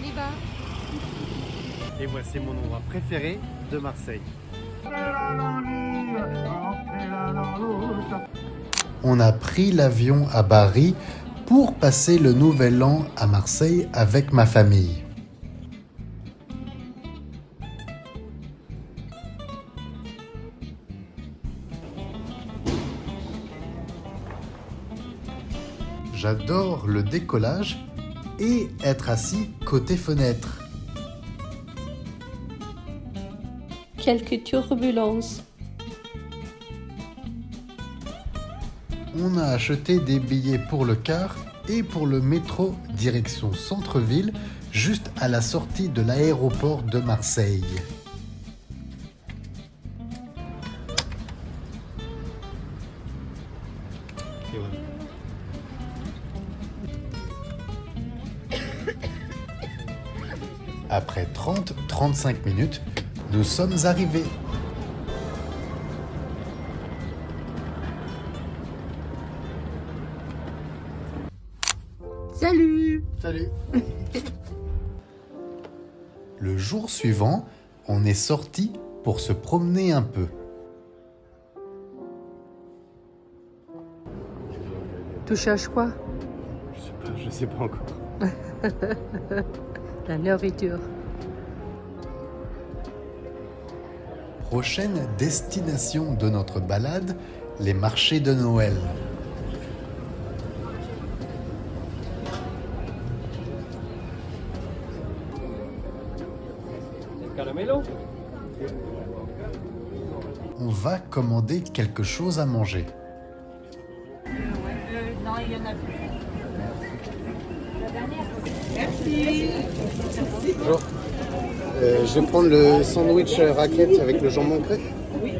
On y va. Et voici mon endroit préféré de Marseille. On a pris l'avion à Bari pour passer le nouvel an à Marseille avec ma famille. J'adore le décollage et être assis côté fenêtre. Quelques turbulences. On a acheté des billets pour le car et pour le métro direction centre-ville, juste à la sortie de l'aéroport de Marseille. Après 30-35 minutes, nous sommes arrivés. Salut. Salut. Le jour suivant, on est sorti pour se promener un peu. Tu cherches quoi? Je sais pas encore. La nourriture. Prochaine destination de notre balade, les marchés de Noël. On va commander quelque chose à manger. Non, il y en a plus. Merci. Bonjour. Je vais prendre le sandwich raclette avec le jambon cru. Oui.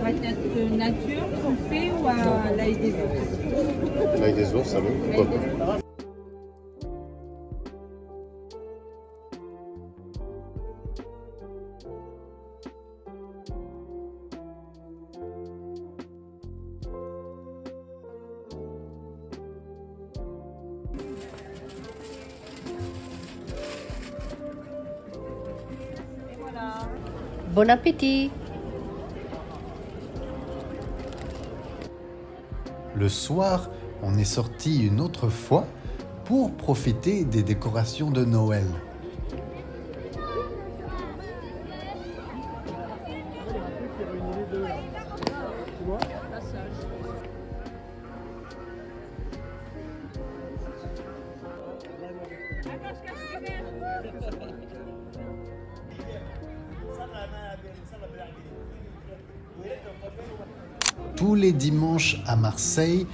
Patate nature qu'on fait ou à l'ail des ours? L'ail des ours, ça va. Pourquoi pas. Bon appétit. Le soir, on est sorti une autre fois pour profiter des décorations de Noël. Tous les dimanches à Marseille,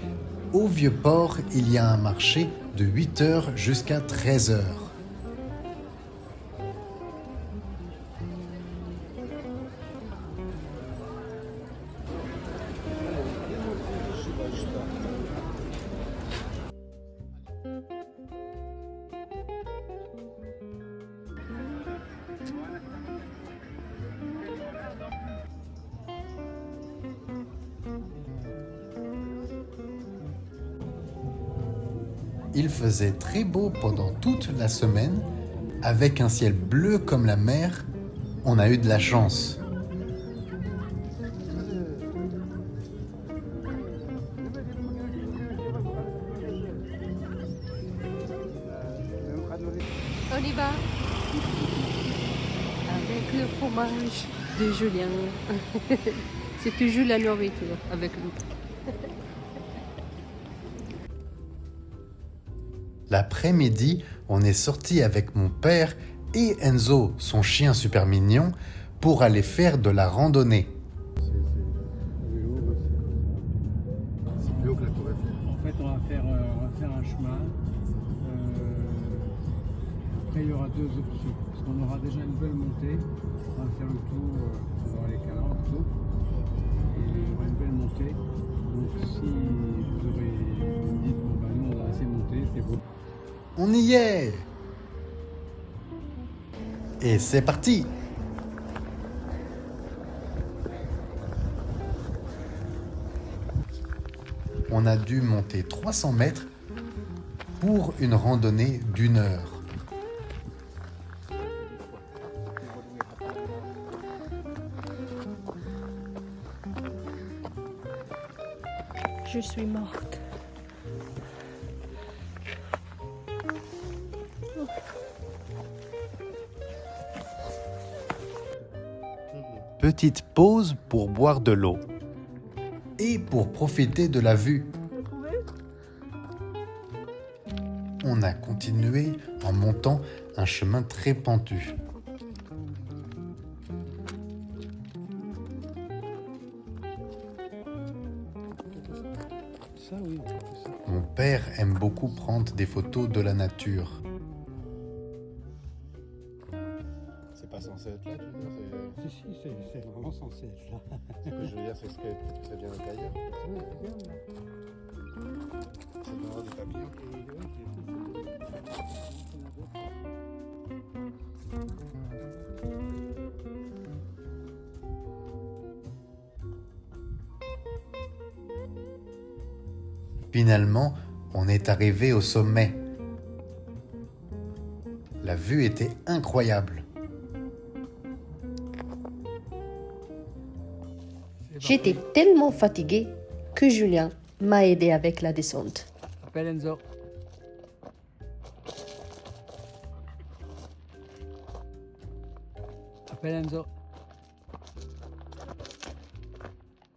au Vieux-Port, il y a un marché de 8h jusqu'à 13h. Il faisait très beau pendant toute la semaine, avec un ciel bleu comme la mer. On a eu de la chance. On y va. Avec le fromage de Julien. C'est toujours la nourriture avec lui. L'après-midi, on est sorti avec mon père et Enzo, son chien super mignon, pour aller faire de la randonnée. C'est plus haut que la tour Eiffel. En fait, on va faire un chemin. Après, il y aura deux options. Parce qu'on aura déjà une belle montée. On va faire le tour, on va aller 40 tours. Et il y aura une belle montée. Donc, si vous aurez dit, bon, ben, nous, on va essayer de monter, c'est beau. On y est! Et c'est parti! On a dû monter 300 mètres pour une randonnée d'1 heure. Je suis morte. Petite pause pour boire de l'eau et pour profiter de la vue. On a continué en montant un chemin très pentu. Ça, oui, on fait ça. Mon père aime beaucoup prendre des photos de la nature. C'est pas censé être là, tu veux dire? Si, c'est vraiment censé être là. Ce que je veux dire, c'est que peut-être que ça vient de ailleurs. Oui, c'est bien, là. Ça viendra du papillon. Finalement, on est arrivé au sommet. La vue était incroyable. J'étais tellement fatiguée que Julien m'a aidé avec la descente. Appelle Enzo. Appelle Enzo.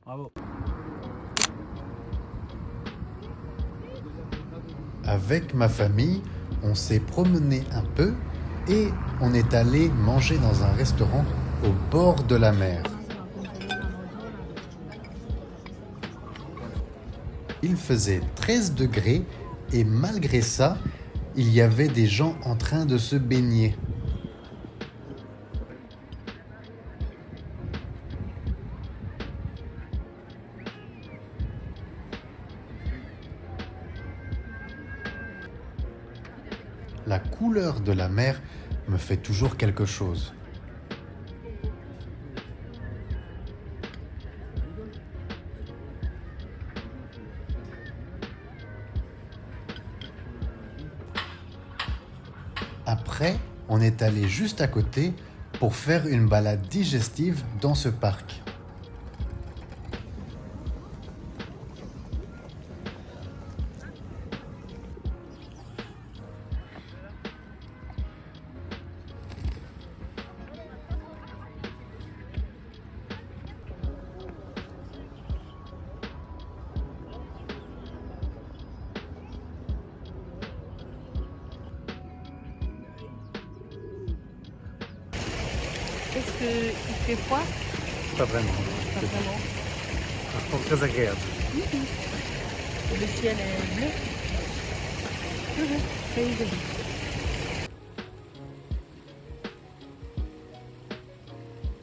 Bravo. Avec ma famille, on s'est promené un peu et on est allé manger dans un restaurant au bord de la mer. Il faisait 13 degrés et malgré ça, il y avait des gens en train de se baigner. La couleur de la mer me fait toujours quelque chose. Après, on est allé juste à côté pour faire une balade digestive dans ce parc. Est-ce qu'il fait froid? Pas vraiment. Pas vraiment. Par contre, très agréable. Le ciel est bleu. C'est joli.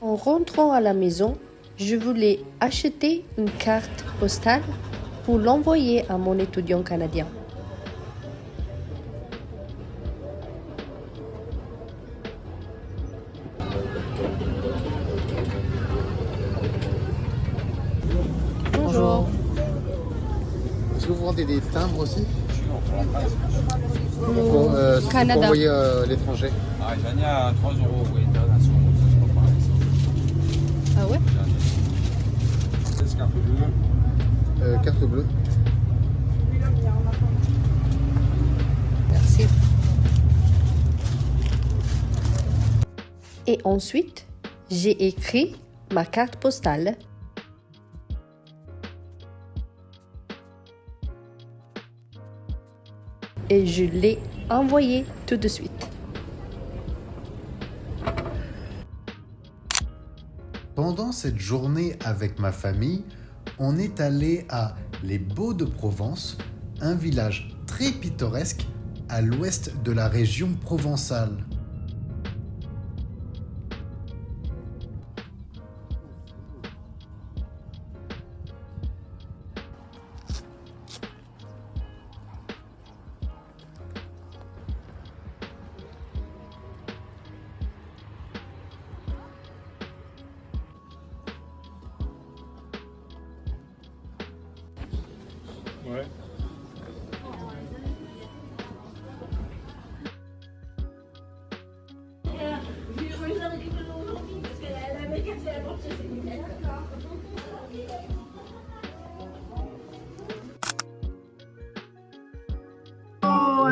En rentrant à la maison, je voulais acheter une carte postale pour l'envoyer à mon étudiant canadien. Bonjour. Est-ce que vous vendez des timbres aussi? Au Canada. Pour envoyer à l'étranger. Ah, j'en ai à 3 euros, oui, international, ça se prend pas ici. Ah ouais? C'est carte bleue. Carte bleue. Merci. Et ensuite, j'ai écrit ma carte postale. Et je l'ai envoyée tout de suite. Pendant cette journée avec ma famille, on est allé à Les Baux de Provence, un village très pittoresque à l'ouest de la région provençale. Ouais.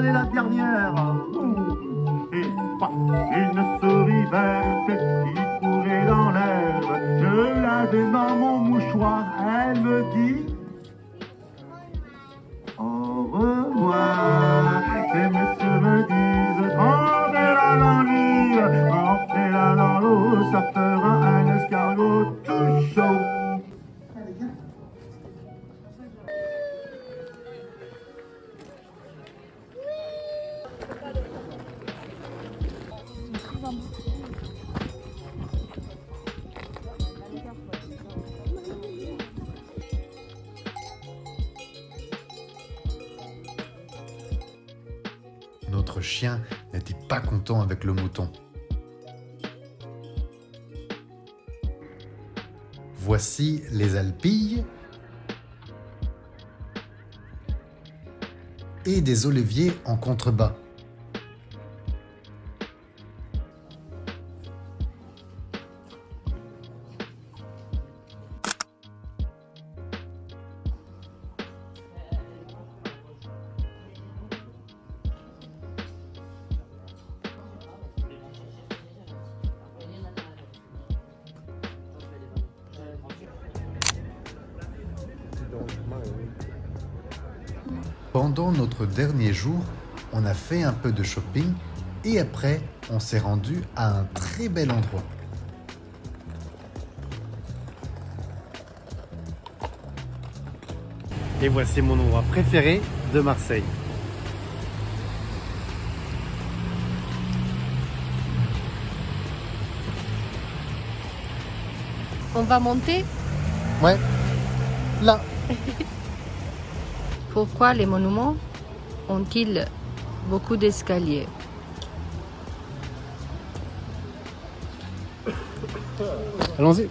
elle est la dernière. Et une souris verte qui courait dans l'herbe. Je l'avais dans mon mouchoir, elle me dit au revoir. Et messieurs me disent entrez-la dans l'île, entrez-la dans l'eau, ça fera un escargot tout chaud. Notre chien n'était pas content avec le mouton. Voici les alpilles et des oliviers en contrebas. Pendant notre dernier jour, on a fait un peu de shopping et après, on s'est rendu à un très bel endroit. Et voici mon endroit préféré de Marseille. On va monter? Ouais, là. Pourquoi les monuments ont-ils beaucoup d'escaliers? Allons-y.